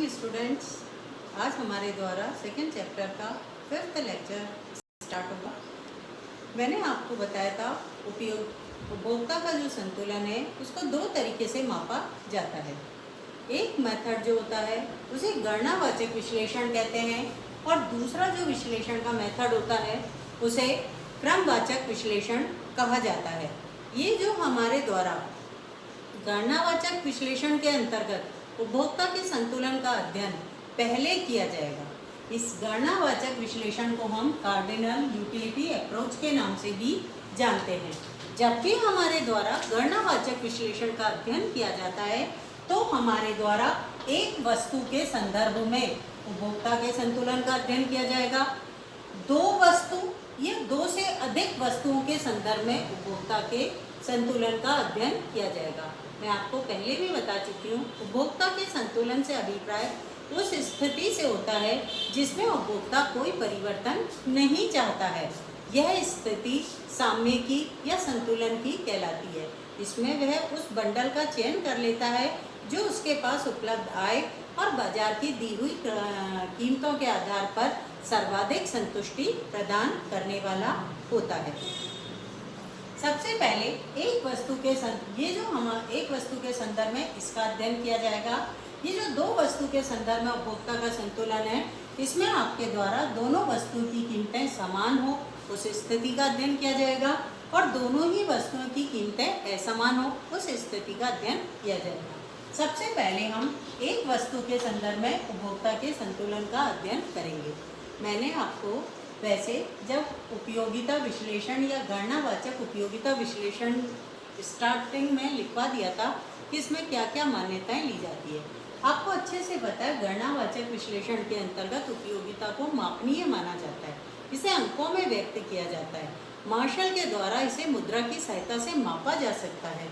Students, आज हमारे द्वारा सेकेंड चैप्टर का 5th लेक्चर स्टार्ट होगा। मैंने आपको बताया था उपभोक्ता का जो संतुलन है उसको दो तरीके से मापा जाता है। एक मेथड जो होता है उसे गणनावाचक विश्लेषण कहते हैं और दूसरा जो विश्लेषण का मेथड होता है उसे क्रमवाचक विश्लेषण कहा जाता है। ये जो हमारे द्वारा गणनावाचक विश्लेषण के अंतर्गत उपभोक्ता के संतुलन का अध्ययन पहले किया जाएगा। इस गणनावाचक विश्लेषण को हम कार्डिनल यूटिलिटी अप्रोच के नाम से भी जानते हैं। जब भी हमारे द्वारा गणनावाचक विश्लेषण का अध्ययन किया जाता है तो हमारे द्वारा एक वस्तु के संदर्भ में उपभोक्ता के संतुलन का अध्ययन किया जाएगा। दो वस्तु या दो से अधिक वस्तुओं के संदर्भ में उपभोक्ता के संतुलन का अध्ययन किया जाएगा। मैं आपको पहले भी बता चुकी हूँ, उपभोक्ता के संतुलन से अभिप्राय उस स्थिति से होता है जिसमें उपभोक्ता कोई परिवर्तन नहीं चाहता है। यह स्थिति साम्य की या संतुलन की कहलाती है। इसमें वह उस बंडल का चयन कर लेता है जो उसके पास उपलब्ध आय और बाजार की दी हुई कीमतों के आधार पर सर्वाधिक संतुष्टि प्रदान करने वाला होता है। सबसे पहले एक वस्तु के एक वस्तु के संदर्भ में इसका अध्ययन किया जाएगा। ये जो दो वस्तु के संदर्भ में उपभोक्ता का संतुलन है, इसमें आपके द्वारा दोनों वस्तुओं की कीमतें समान हो उस स्थिति का अध्ययन किया जाएगा और दोनों ही वस्तुओं की कीमतें असमान हो उस स्थिति का अध्ययन किया जाएगा। सबसे पहले हम एक वस्तु के संदर्भ में उपभोक्ता के संतुलन का अध्ययन करेंगे। मैंने आपको वैसे जब उपयोगिता विश्लेषण या गणनावाचक उपयोगिता विश्लेषण स्टार्टिंग में लिखवा दिया था कि इसमें क्या क्या मान्यताएं ली जाती है। आपको अच्छे से पता है, गणनावाचक विश्लेषण के अंतर्गत उपयोगिता को मापनीय माना जाता है। इसे अंकों में व्यक्त किया जाता है। मार्शल के द्वारा इसे मुद्रा की सहायता से मापा जा सकता है।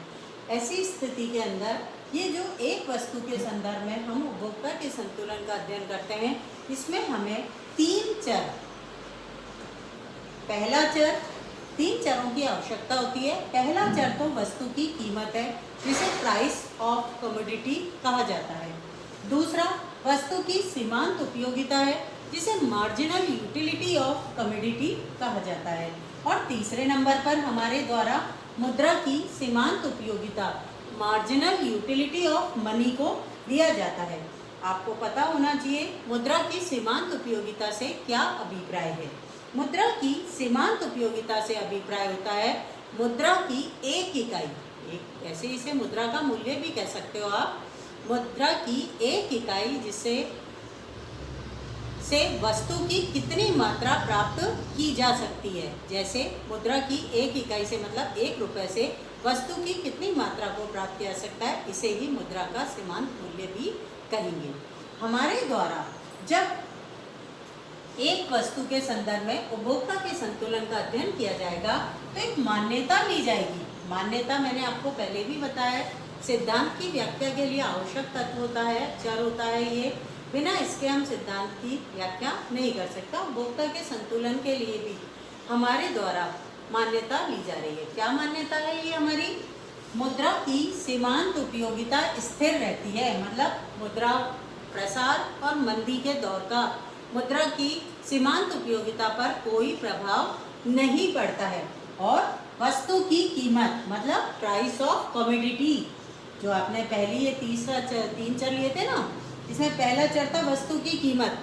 ऐसी स्थिति के अंदर ये जो एक वस्तु के संदर्भ में हम उपभोक्ता के संतुलन का अध्ययन करते हैं, इसमें हमें तीन चरों की आवश्यकता होती है। पहला चर तो वस्तु की कीमत है जिसे प्राइस ऑफ कमोडिटी कहा जाता है। दूसरा वस्तु की सीमांत उपयोगिता है जिसे मार्जिनल यूटिलिटी ऑफ कमोडिटी कहा जाता है। और तीसरे नंबर पर हमारे द्वारा मुद्रा की सीमांत उपयोगिता मार्जिनल यूटिलिटी ऑफ मनी को दिया जाता है। आपको पता होना चाहिए मुद्रा की सीमांत उपयोगिता से क्या अभिप्राय है। मुद्रा की सीमांत उपयोगिता से अभिप्राय होता है मुद्रा की एक इकाई, ऐसे इसे मुद्रा का मूल्य भी कह सकते हो आप, मुद्रा की एक इकाई जिससे वस्तु की कितनी मात्रा प्राप्त की जा सकती है। जैसे मुद्रा की एक इकाई से मतलब 1 रुपये से वस्तु की कितनी मात्रा को प्राप्त किया जा सकता है, इसे ही मुद्रा का सीमांत मूल्य भी कहेंगे। हमारे द्वारा जब एक वस्तु के संदर्भ में उपभोक्ता के संतुलन का अध्ययन किया जाएगा तो एक मान्यता ली जाएगी। मान्यता मैंने आपको पहले भी बताया, सिद्धांत की व्याख्या के लिए आवश्यक तत्व होता है, चर होता है। ये बिना इसके हम सिद्धांत की व्याख्या नहीं कर सकता। उपभोक्ता के संतुलन के लिए भी हमारे द्वारा मान्यता ली जा रही है। क्या मान्यता है ये हमारी? मुद्रा की सीमांत उपयोगिता स्थिर रहती है, मतलब मुद्रा प्रसार और मंदी के दौर का मुद्रा की सीमांत उपयोगिता पर कोई प्रभाव नहीं पड़ता है। और वस्तु की कीमत मतलब प्राइस ऑफ कमोडिटी, जो आपने पहली ये तीन चर लिए थे ना, इसमें पहला चर था वस्तु की कीमत।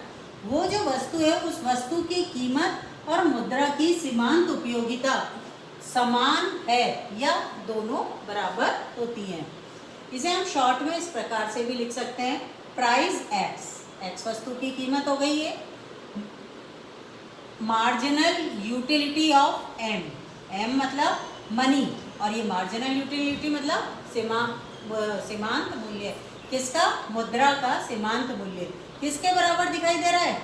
वो जो वस्तु है उस वस्तु की कीमत और मुद्रा की सीमांत उपयोगिता समान है या दोनों बराबर होती हैं। इसे हम शॉर्ट में इस प्रकार से भी लिख सकते हैं, प्राइस एक्स वस्तु की कीमत हो गई है, मार्जिनल यूटिलिटी ऑफ एम मतलब मनी, और ये मार्जिनल यूटिलिटी मतलब सीमांत मूल्य। किसका? मुद्रा का सीमांत मूल्य किसके बराबर दिखाई दे रहा है?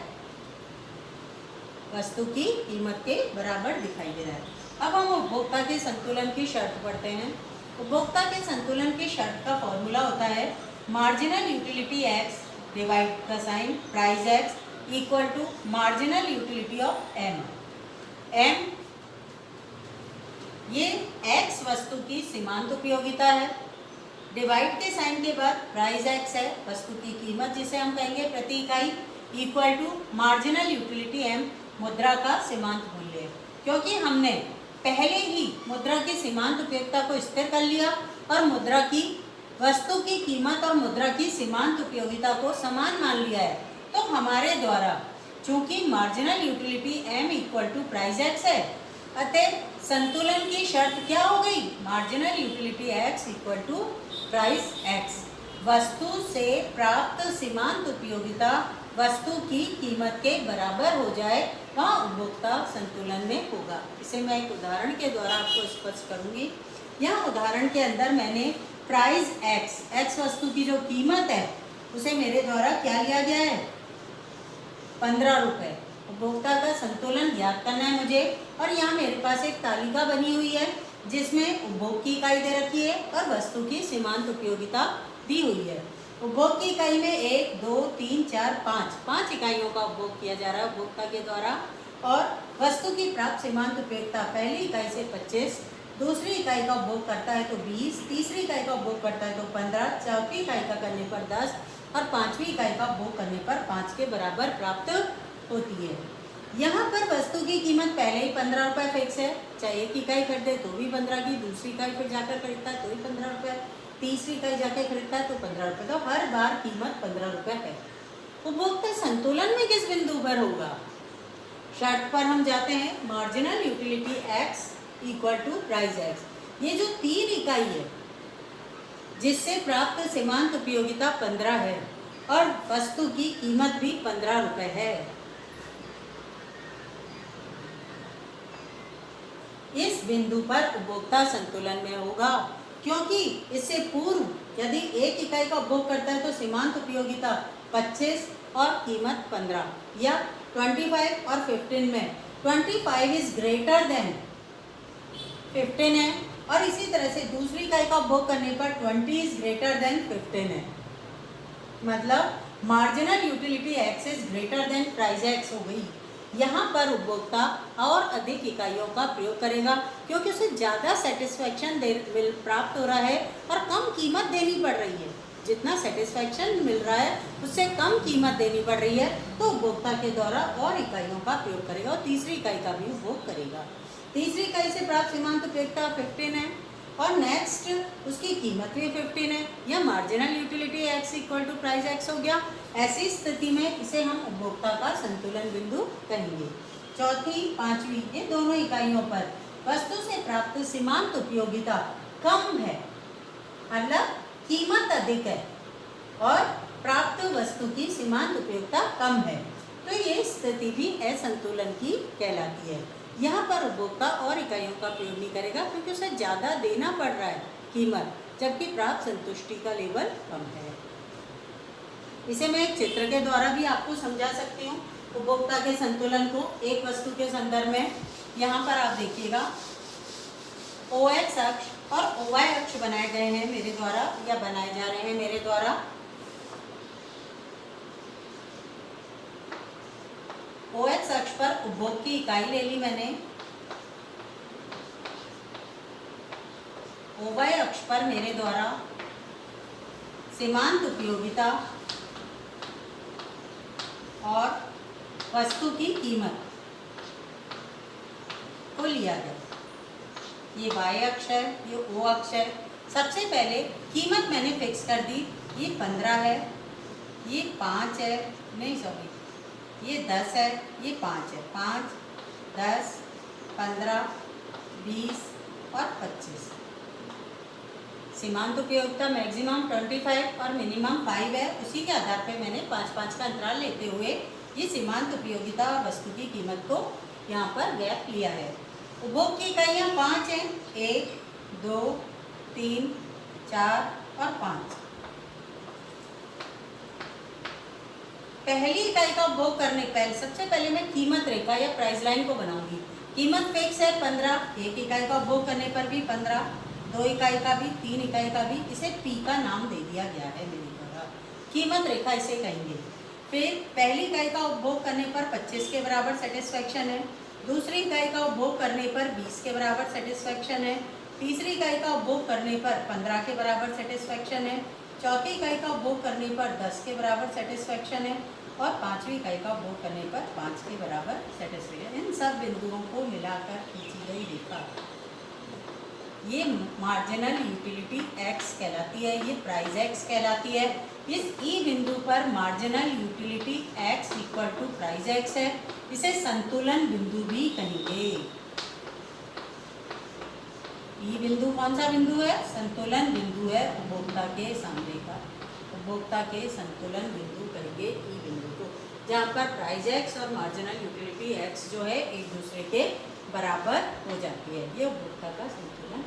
वस्तु की कीमत के बराबर दिखाई दे रहा है। अब हम उपभोक्ता के संतुलन की शर्त पढ़ते हैं। उपभोक्ता के संतुलन की शर्त का फॉर्मूला होता है मार्जिनल यूटिलिटी एक्स डिवाइड का sign price X equal to marginal utility of M. ये एक्स वस्तु की सीमांत उपयोगिता है डिवाइड के साइन के बाद प्राइस एक्स है, वस्तु की कीमत जिसे हम कहेंगे प्रति इकाई, equal to marginal utility M, मुद्रा का सीमांत मूल्य। क्योंकि हमने पहले ही मुद्रा की सीमांत उपयोगिता को स्थिर कर लिया और मुद्रा की वस्तु की कीमत और मुद्रा की सीमांत उपयोगिता को समान मान लिया है, तो हमारे द्वारा चूंकि marginal utility M equal to price X है, अतः संतुलन की शर्त क्या हो गई, marginal utility X equal to price X. वस्तु से प्राप्त सीमांत उपयोगिता वस्तु की कीमत के बराबर हो जाए, वहाँ उपभोक्ता संतुलन में होगा। इसे मैं एक उदाहरण के द्वारा आपको स्पष्ट करूंगी। यह उदाहरण के अंदर मैंने प्राइस एक्स, एक्स वस्तु की जो कीमत है उसे मेरे द्वारा क्या लिया गया है, 15 रुपये। उपभोक्ता का संतुलन ज्ञात करना है मुझे, और यहाँ मेरे पास एक तालिका बनी हुई है जिसमें उपभोग की इकाई दे रखी है और वस्तु की सीमांत उपयोगिता दी हुई है। उपभोग की इकाई में 1, 2, 3, 4, 5 इकाइयों का उपभोग किया जा रहा है उपभोक्ता के द्वारा, और वस्तु की प्राप्त सीमांत उपयोगिता पहली इकाई से 25, दूसरी इकाई का उपभोग करता है तो 20, तीसरी इकाई का उपभोग करता है तो 15, चौथी इकाई का करने पर 10 और पांचवी इकाई का उपभोग करने पर 5 के बराबर प्राप्त होती है। यहाँ पर वस्तु की कीमत पहले ही 15 रुपये फिक्स है, चाहे एक इकाई खरीदे तो भी 15 की, दूसरी इकाई फिर जाकर खरीदता है तो भी 15 रुपये, तीसरी इकाई जाकर खरीदता है तो 15 रुपये, तो हर बार कीमत 15 रुपये है। उपभोक्ता संतुलन में किस बिंदु पर होगा, शर्त पर हम जाते हैं, marginal utility X equal to price X. ये जो 3 इकाई है जिससे प्राप्त सीमांत उपयोगिता 15 है और वस्तु की कीमत भी 15 रुपये है, इस बिंदु पर उपभोक्ता संतुलन में होगा। क्योंकि इससे पूर्व यदि एक इकाई का उपभोग करता है तो सीमांत उपयोगिता 25 और कीमत 15, या 25 और 15 में 25 इज ग्रेटर देन 15 है, और इसी तरह से दूसरी इकाई का उपभोग करने पर 20 इज ग्रेटर देन 15 है। मतलब marginal utility x is greater than price X हो गई। यहाँ पर उपभोक्ता और अधिक इकाइयों का प्रयोग करेगा क्योंकि उसे ज़्यादा सेटिस्फैक्शन प्राप्त हो रहा है और कम कीमत देनी पड़ रही है। जितना सेटिस्फैक्शन मिल रहा है उससे कम कीमत देनी पड़ रही है, तो उपभोक्ता के द्वारा और इकाइयों का प्रयोग करेगा और तीसरी इकाई का भी उपभोग करेगा। तीसरी इकाई से प्राप्त सीमांत उपयोगिता 15 है और नेक्स्ट उसकी कीमत भी 15 है, यह marginal utility X equal to price X हो गया। ऐसी स्थिति में इसे हम उपभोक्ता का संतुलन बिंदु कहेंगे। चौथी, पांचवी, ये दोनों इकाइयों पर वस्तु से प्राप्त सीमांत उपयोगिता कम है, मतलब कीमत अधिक है और प्राप्त वस्तु की सीमांत उपयोगिता कम है, तो ये स्थिति भी असंतुलन की कहलाती है। यहाँ पर उपभोक्ता और इकाइयों का प्रयोग नहीं करेगा क्योंकि उसे ज़्यादा देना पड़ रहा है कीमत, जबकि प्राप्त संतुष्टि का लेवल कम है। इसे मैं एक चित्र के द्वारा भी आपको समझा सकती हूँ उपभोक्ता के संतुलन को एक वस्तु के संदर्भ में। यहाँ पर आप देखिएगा OX अक्ष और OY अक्ष बनाए गए हैं मेरे द्वारा, या बनाए जा रहे हैं मेरे द्वारा। OX अक्ष पर उपभोग की इकाई ले ली मैंने, OY अक्ष पर मेरे द्वारा सीमांत उपयोगिता और वस्तु की कीमत को लिया गया। ये Y अक्ष है, ये O अक्ष है। सबसे पहले कीमत मैंने फिक्स कर दी, ये 15 है, ये 5 है, नहीं सॉरी ये 10 है, ये 5 है। 5, 10, 15, 20 और 25। सीमांत उपयोगिता मैक्सिमम 25 और मिनिमम 5 है। उसी के आधार पे मैंने 5-5 का अंतराल लेते हुए ये सीमांत उपयोगिता और वस्तु की कीमत को यहाँ पर गैप लिया है। उपभोग की इकाइयाँ 5 हैं, 1, 2, 3, 4 और 5। पहली इकाई का उपभोग करने पहले सबसे पहले मैं कीमत रेखा या प्राइस लाइन को बनाऊंगी। कीमत फिक्स है 15, एक इकाई का उपभोग करने पर भी 15, 2 इकाई का भी, 3 इकाई का भी, इसे P का नाम दे दिया गया है मेरे द्वारा। कीमत रेखा इसे कहेंगे। फिर पहली इकाई का उपभोग करने पर 25 के बराबर सेटिस्फैक्शन है, दूसरी इकाई का उपभोग करने पर 20 के बराबर सेटिस्फैक्शन है, तीसरी इकाई का उपभोग करने पर 15 के बराबर सेटिस्फैक्शन है, चौथी इकाई का उपभोग करने पर 10 के बराबर सेटिस्फैक्शन है और पांचवी इकाई का उपभोग करने पर 5 के बराबर सेटिस्फैक्शन। इन सब बिंदुओं को मिलाकर खींची गई रेखा ये मार्जिनल यूटिलिटी एक्स कहलाती है, ये प्राइस एक्स कहलाती है। इस ई बिंदु पर marginal utility X equal to price X है, इसे संतुलन बिंदु भी कहेंगे। ई बिंदु कौन सा बिंदु है? संतुलन बिंदु है उपभोक्ता के सामने का, उपभोक्ता के संतुलन बिंदु कहेंगे ई बिंदु को, जहाँ पर प्राइस एक्स और मार्जिनल यूटिलिटी एक्स जो है एक दूसरे के बराबर हो जाती है। ये उपभोक्ता का संतुलन।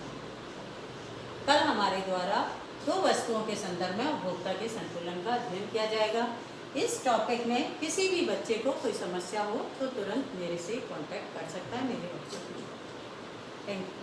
कल हमारे द्वारा दो वस्तुओं के संदर्भ में उपभोक्ता के संतुलन का अध्ययन किया जाएगा। इस टॉपिक में किसी भी बच्चे को कोई समस्या हो तो तुरंत मेरे से कांटेक्ट कर सकता है, मेरे व्हाट्सएप पे। Thank you.